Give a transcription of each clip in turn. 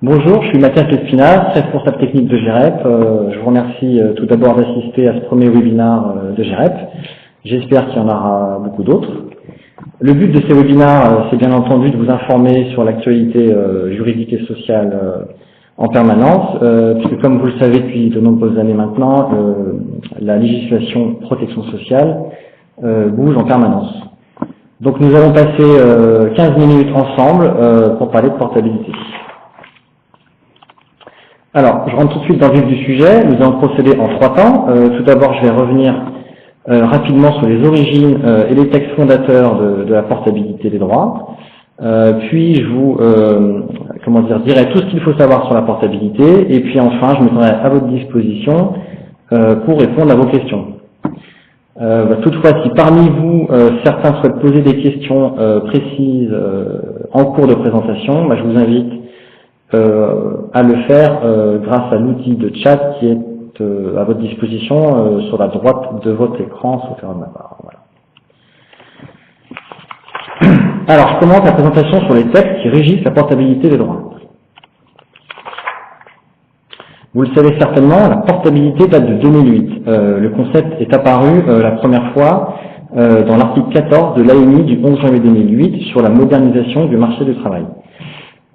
Bonjour, je suis Mathias Lespina, responsable technique de GEREP. Je vous remercie tout d'abord d'assister à ce premier webinaire de GEREP. J'espère qu'il y en aura beaucoup d'autres. Le but de ces webinaires, c'est bien entendu de vous informer sur l'actualité juridique et sociale en permanence, puisque comme vous le savez depuis de nombreuses années maintenant, la législation protection sociale bouge en permanence. Donc nous allons passer 15 minutes ensemble pour parler de portabilité. Alors, je rentre tout de suite dans le vif du sujet. Nous allons procéder en 3 temps. Tout d'abord, je vais revenir rapidement sur les origines et les textes fondateurs de la portabilité des droits. Puis, je vous dirai tout ce qu'il faut savoir sur la portabilité. Et puis, enfin, je me tiendrai à votre disposition pour répondre à vos questions. Toutefois, si parmi vous, certains souhaitent poser des questions précises en cours de présentation, je vous invite à le faire grâce à l'outil de chat qui est à votre disposition sur la droite de votre écran, sauf erreur de ma part. Voilà. Alors, je commence la présentation sur les textes qui régissent la portabilité des droits. Vous le savez certainement, la portabilité date de 2008. Le concept est apparu la première fois dans l'article 14 de l'ANI du 11 janvier 2008 sur la modernisation du marché du travail.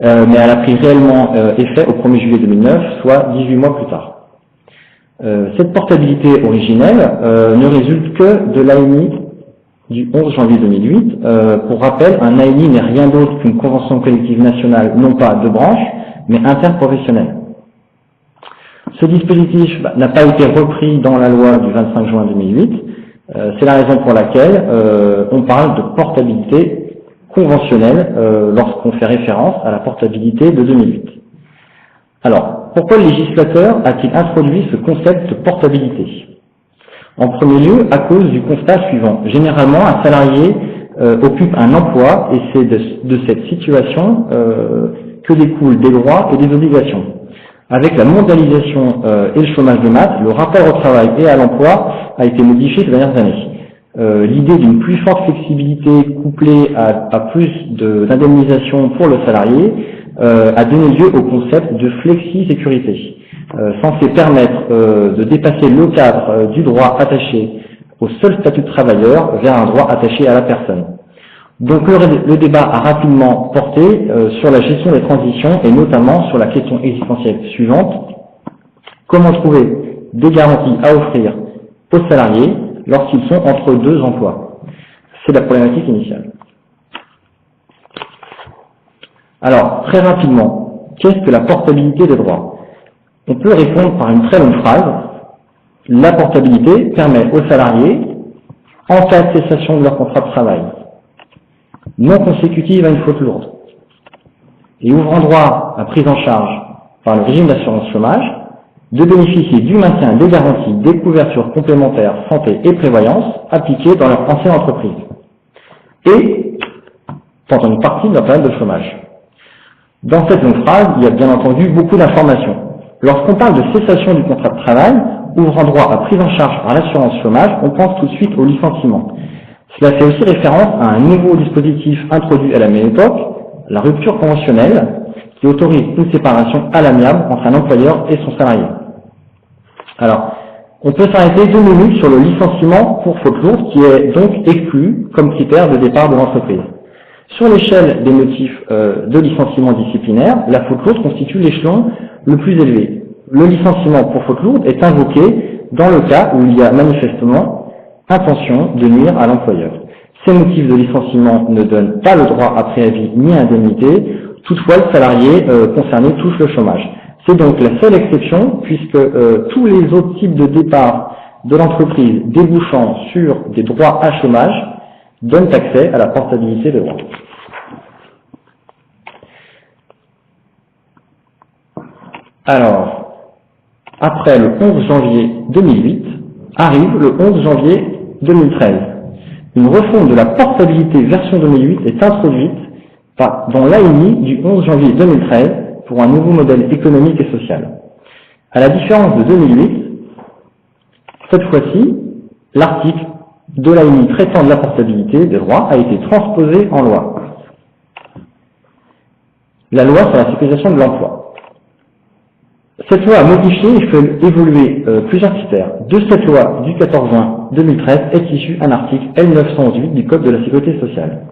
Mais elle a pris réellement effet au 1er juillet 2009, soit 18 mois plus tard. Cette portabilité originelle ne résulte que de l'ANI du 11 janvier 2008. Pour rappel, un ANI n'est rien d'autre qu'une convention collective nationale, non pas de branche, mais interprofessionnelle. Ce dispositif n'a pas été repris dans la loi du 25 juin 2008. C'est la raison pour laquelle on parle de portabilité conventionnelle lorsqu'on fait référence à la portabilité de 2008. Alors, pourquoi le législateur a-t-il introduit ce concept de portabilité? En premier lieu, à cause du constat suivant. Généralement, un salarié occupe un emploi et c'est de cette situation que découlent des droits et des obligations. Avec la mondialisation et le chômage de masse, le rapport au travail et à l'emploi a été modifié ces dernières années. L'idée d'une plus forte flexibilité couplée à plus d'indemnisation pour le salarié a donné lieu au concept de flexi-sécurité, censé permettre de dépasser le cadre du droit attaché au seul statut de travailleur vers un droit attaché à la personne. Donc le débat a rapidement porté sur la gestion des transitions et notamment sur la question existentielle suivante: comment trouver des garanties à offrir aux salariés lorsqu'ils sont entre deux emplois? C'est la problématique initiale. Alors, très rapidement, qu'est-ce que la portabilité des droits? On peut répondre par une très longue phrase. La portabilité permet aux salariés, en cas de cessation de leur contrat de travail, non consécutive à une faute lourde, et ouvrant droit à prise en charge par le régime d'assurance chômage, de bénéficier du maintien des garanties des couvertures complémentaires santé et prévoyance appliquées dans leur ancienne entreprise et pendant une partie de leur période de chômage. Dans cette longue phrase, il y a bien entendu beaucoup d'informations. Lorsqu'on parle de cessation du contrat de travail, ouvrant droit à prise en charge par l'assurance chômage, on pense tout de suite au licenciement. Cela fait aussi référence à un nouveau dispositif introduit à la même époque, la rupture conventionnelle, qui autorise une séparation à l'amiable entre un employeur et son salarié. Alors, on peut s'arrêter 2 minutes sur le licenciement pour faute lourde, qui est donc exclu comme critère de départ de l'entreprise. Sur l'échelle des motifs de licenciement disciplinaire, la faute lourde constitue l'échelon le plus élevé. Le licenciement pour faute lourde est invoqué dans le cas où il y a manifestement intention de nuire à l'employeur. Ces motifs de licenciement ne donnent pas le droit à préavis ni à indemnité. Toutefois, le salarié concerné touche le chômage. C'est donc la seule exception, puisque tous les autres types de départ de l'entreprise débouchant sur des droits à chômage donnent accès à la portabilité des droits. Alors, après le 11 janvier 2008, arrive le 11 janvier 2013. Une refonte de la portabilité version 2008 est introduite dans l'ANI du 11 janvier 2013 pour un nouveau modèle économique et social. À la différence de 2008, cette fois-ci, l'article de l'ANI traitant de la portabilité des droits a été transposé en loi. La loi sur la sécurisation de l'emploi. Cette loi a modifié et fait évoluer plusieurs critères. De cette loi du 14 juin 2013 est issu un article L918 du Code de la Sécurité sociale,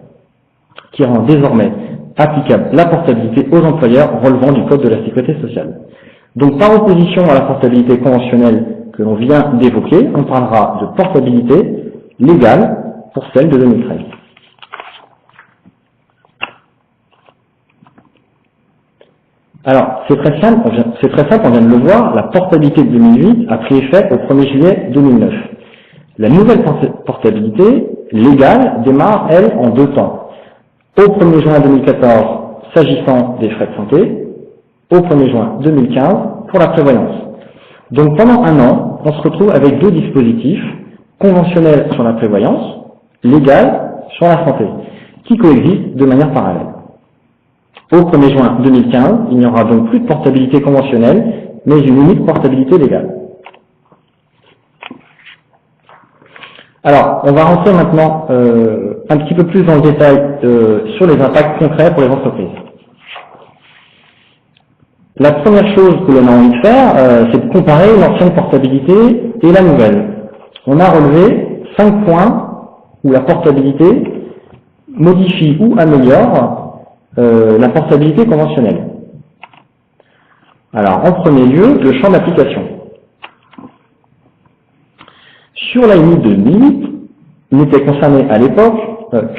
qui rend désormais applicable la portabilité aux employeurs relevant du Code de la Sécurité sociale. Donc par opposition à la portabilité conventionnelle que l'on vient d'évoquer, on parlera de portabilité légale pour celle de 2013. Alors, c'est très simple, on vient de le voir, la portabilité de 2008 a pris effet au 1er juillet 2009. La nouvelle portabilité légale démarre, elle, en 2 temps. Au 1er juin 2014, s'agissant des frais de santé, au 1er juin 2015, pour la prévoyance. Donc pendant 1 an, on se retrouve avec 2 dispositifs, conventionnels sur la prévoyance, légal sur la santé, qui coexistent de manière parallèle. Au 1er juin 2015, il n'y aura donc plus de portabilité conventionnelle, mais une unique portabilité légale. Alors, on va rentrer maintenant un petit peu plus dans le détail sur les impacts concrets pour les entreprises. La première chose que l'on a envie de faire, c'est de comparer l'ancienne portabilité et la nouvelle. On a relevé 5 points où la portabilité modifie ou améliore la portabilité conventionnelle. Alors, en premier lieu, le champ d'application. Sur l'ANI 2008, n'étaient concernées à l'époque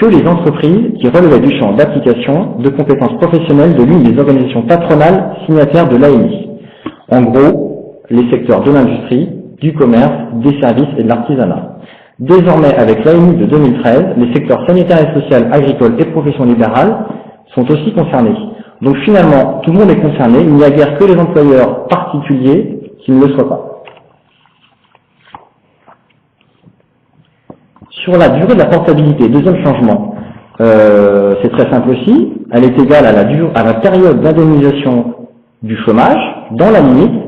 que les entreprises qui relevaient du champ d'application de compétences professionnelles de l'une des organisations patronales signataires de l'ANI. En gros, les secteurs de l'industrie, du commerce, des services et de l'artisanat. Désormais, avec l'ANI de 2013, les secteurs sanitaires et social, agricoles et professions libérales sont aussi concernés. Donc finalement, tout le monde est concerné, il n'y a guère que les employeurs particuliers qui ne le soient pas. Sur la durée de la portabilité, deuxième changement, c'est très simple aussi, elle est égale à la période d'indemnisation du chômage, dans la limite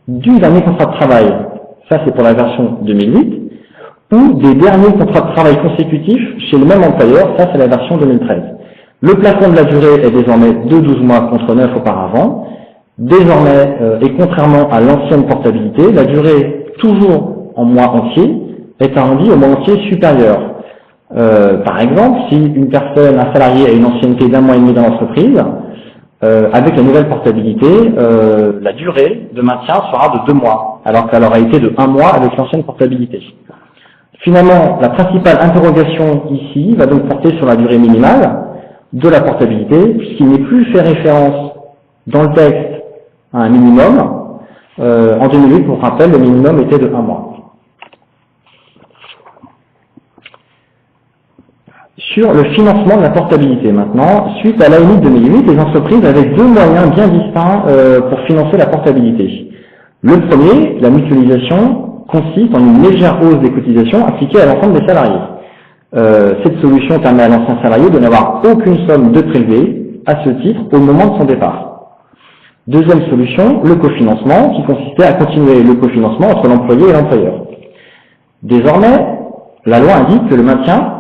du dernier contrat de travail, ça c'est pour la version 2008, ou des derniers contrats de travail consécutifs chez le même employeur, ça c'est la version 2013. Le plafond de la durée est désormais de 12 mois contre 9 auparavant. Désormais, et contrairement à l'ancienne portabilité, la durée, toujours en mois entiers, est arrondie au mois entier supérieur. Par exemple, si une personne, un salarié a une ancienneté d'1 mois et demi dans l'entreprise, avec la nouvelle portabilité, la durée de maintien sera de 2 mois, alors qu'elle aurait été de 1 mois avec l'ancienne portabilité. Finalement, la principale interrogation ici va donc porter sur la durée minimale de la portabilité, puisqu'il n'est plus fait référence dans le texte à un minimum. En 2008, pour rappel, le minimum était de 1 mois. Sur le financement de la portabilité maintenant, suite à l'ANI 2008, les entreprises avaient 2 moyens bien distincts pour financer la portabilité. Le premier, la mutualisation, consiste en une légère hausse des cotisations appliquées à l'ensemble des salariés. Cette solution permet à l'ancien salarié de n'avoir aucune somme de prélevée à ce titre au moment de son départ. Deuxième solution, le cofinancement, qui consistait à continuer le cofinancement entre l'employé et l'employeur. Désormais, la loi indique que le maintien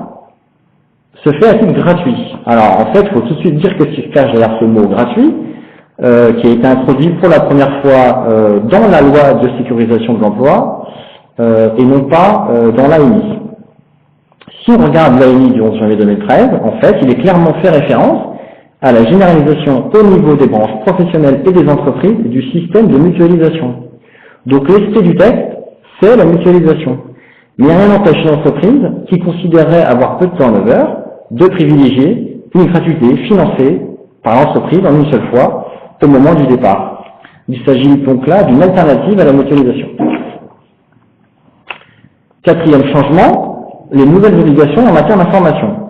se fait à titre gratuit. Alors en fait, il faut tout de suite dire que ce qui se cache derrière ce mot gratuit, qui a été introduit pour la première fois dans la loi de sécurisation de l'emploi, et non pas dans l'ANI. Si on regarde l'ANI du 11 janvier 2013, en fait, il est clairement fait référence à la généralisation au niveau des branches professionnelles et des entreprises du système de mutualisation. Donc l'esprit du texte, c'est la mutualisation. Mais rien n'empêche une entreprise qui considérerait avoir peu de turnover de privilégier une gratuité financée par l'entreprise en une seule fois au moment du départ. Il s'agit donc là d'une alternative à la mutualisation. Quatrième changement, les nouvelles obligations en matière d'information.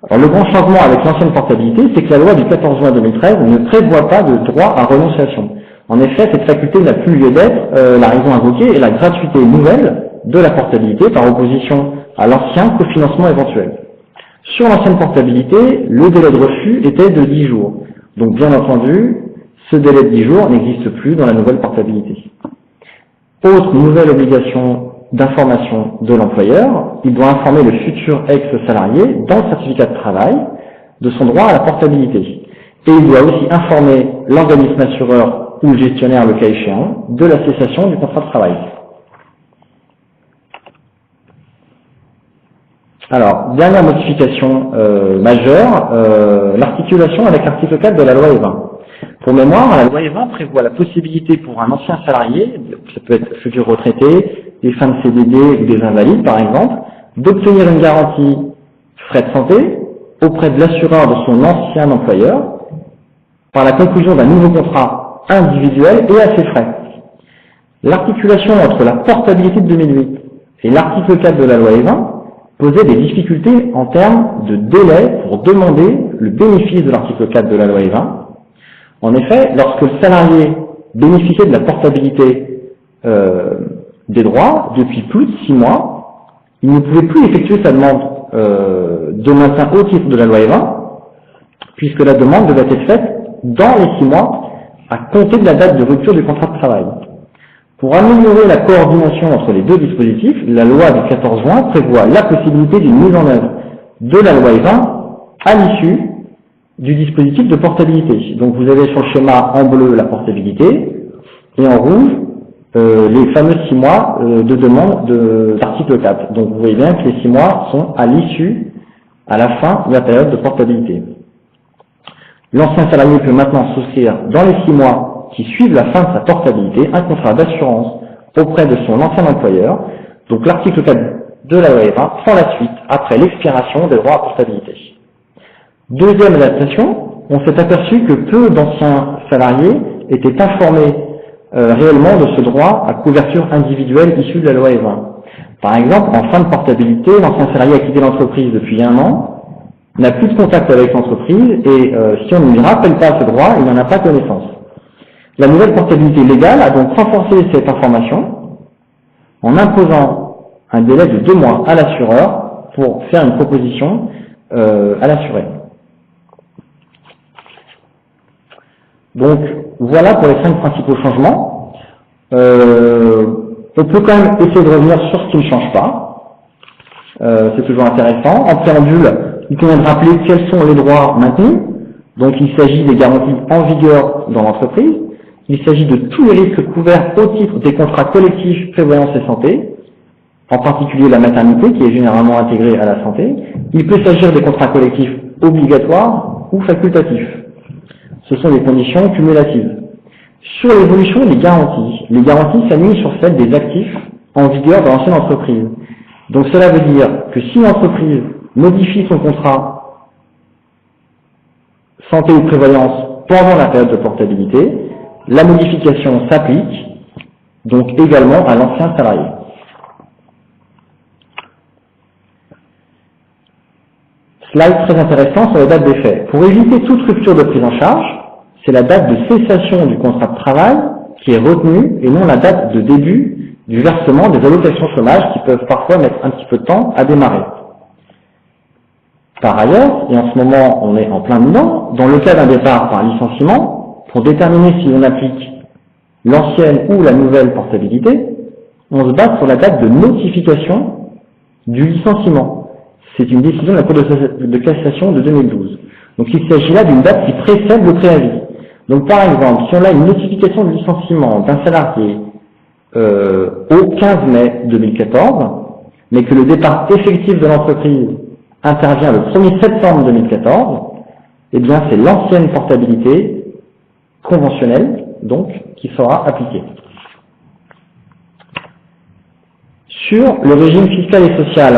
Alors, le grand changement avec l'ancienne portabilité, c'est que la loi du 14 juin 2013 ne prévoit pas de droit à renonciation. En effet, cette faculté n'a plus lieu d'être, la raison invoquée est la gratuité nouvelle de la portabilité par opposition à l'ancien cofinancement éventuel. Sur l'ancienne portabilité, le délai de refus était de 10 jours. Donc bien entendu, ce délai de 10 jours n'existe plus dans la nouvelle portabilité. Autre nouvelle obligation d'information de l'employeur, il doit informer le futur ex-salarié dans le certificat de travail de son droit à la portabilité. Et il doit aussi informer l'organisme assureur ou le gestionnaire le cas échéant, de la cessation du contrat de travail. Alors, dernière modification majeure, l'articulation avec l'article 4 de la loi E20. Pour mémoire, la loi E20 prévoit la possibilité pour un ancien salarié, ça peut être futur retraité, des fins de CDD ou des invalides par exemple, d'obtenir une garantie frais de santé auprès de l'assureur de son ancien employeur par la conclusion d'un nouveau contrat individuel et à ses frais. L'articulation entre la portabilité de 2008 et l'article 4 de la loi E20 posait des difficultés en termes de délai pour demander le bénéfice de l'article 4 de la loi E20. En effet, lorsque le salarié bénéficiait de la portabilité des droits depuis plus de 6 mois, il ne pouvait plus effectuer sa demande de maintien au titre de la loi E20, puisque la demande devait être faite dans les 6 mois à compter de la date de rupture du contrat de travail. Pour améliorer la coordination entre les deux dispositifs, la loi du 14 juin prévoit la possibilité d'une mise en œuvre de la loi E20 à l'issue du dispositif de portabilité. Donc vous avez sur le schéma en bleu la portabilité et en rouge les fameux 6 mois de demande d'article 4. Donc vous voyez bien que les 6 mois sont à l'issue, à la fin de la période de portabilité. L'ancien salarié peut maintenant souscrire dans les 6 mois qui suivent la fin de sa portabilité un contrat d'assurance auprès de son ancien employeur. Donc l'article 4 de la loi E20 prend la suite après l'expiration des droits à portabilité. Deuxième adaptation, on s'est aperçu que peu d'anciens salariés étaient informés réellement de ce droit à couverture individuelle issu de la loi E20. Par exemple, en fin de portabilité, l'ancien salarié a quitté l'entreprise depuis 1 an, n'a plus de contact avec l'entreprise et si on ne lui rappelle pas ce droit, il n'en a pas connaissance. La nouvelle portabilité légale a donc renforcé cette information en imposant un délai de 2 mois à l'assureur pour faire une proposition à l'assuré. Donc voilà pour les 5 principaux changements. On peut quand même essayer de revenir sur ce qui ne change pas. C'est toujours intéressant. En préambule, il convient de rappeler quels sont les droits maintenus. Donc il s'agit des garanties en vigueur dans l'entreprise. Il s'agit de tous les risques couverts au titre des contrats collectifs prévoyance et santé, en particulier la maternité qui est généralement intégrée à la santé. Il peut s'agir des contrats collectifs obligatoires ou facultatifs. Ce sont des conditions cumulatives. Sur l'évolution des garanties s'alignent sur celles des actifs en vigueur dans l'ancienne entreprise. Donc cela veut dire que si l'entreprise modifie son contrat santé ou prévoyance pendant la période de portabilité, la modification s'applique donc également à l'ancien salarié. Slide très intéressant sur la date d'effet. Pour éviter toute rupture de prise en charge, c'est la date de cessation du contrat de travail qui est retenue et non la date de début du versement des allocations chômage qui peuvent parfois mettre un petit peu de temps à démarrer. Par ailleurs, et en ce moment on est en plein dedans, dans le cas d'un départ par licenciement, pour déterminer si on applique l'ancienne ou la nouvelle portabilité, on se base sur la date de notification du licenciement. C'est une décision de la Cour de cassation de 2012. Donc il s'agit là d'une date qui précède le préavis. Donc par exemple, si on a une notification de licenciement d'un salarié au 15 mai 2014, mais que le départ effectif de l'entreprise intervient le 1er septembre 2014, eh bien c'est l'ancienne portabilité conventionnelle, donc, qui sera appliquée. Sur le régime fiscal et social,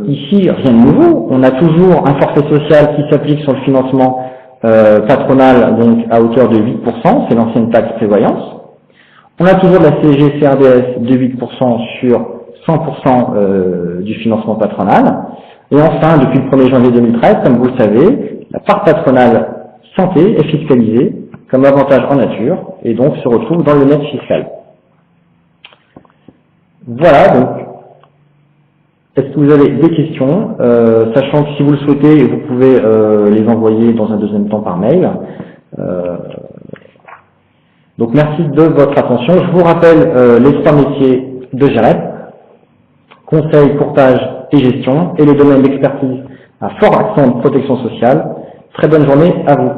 ici, rien de nouveau. On a toujours un forfait social qui s'applique sur le financement patronal, donc à hauteur de 8%, c'est l'ancienne taxe prévoyance. On a toujours la CSG-CRDS de 8% sur 100% du financement patronal. Et enfin, depuis le 1er janvier 2013, comme vous le savez, la part patronale santé est fiscalisée comme avantage en nature et donc se retrouve dans le net fiscal. Voilà, donc, est-ce que vous avez des questions, sachant que si vous le souhaitez, vous pouvez les envoyer dans un deuxième temps par mail. Donc merci de votre attention. Je vous rappelle les 3 métiers de GEREP: conseil, courtage et gestion, et les domaines d'expertise à fort accent de protection sociale. Très bonne journée à vous.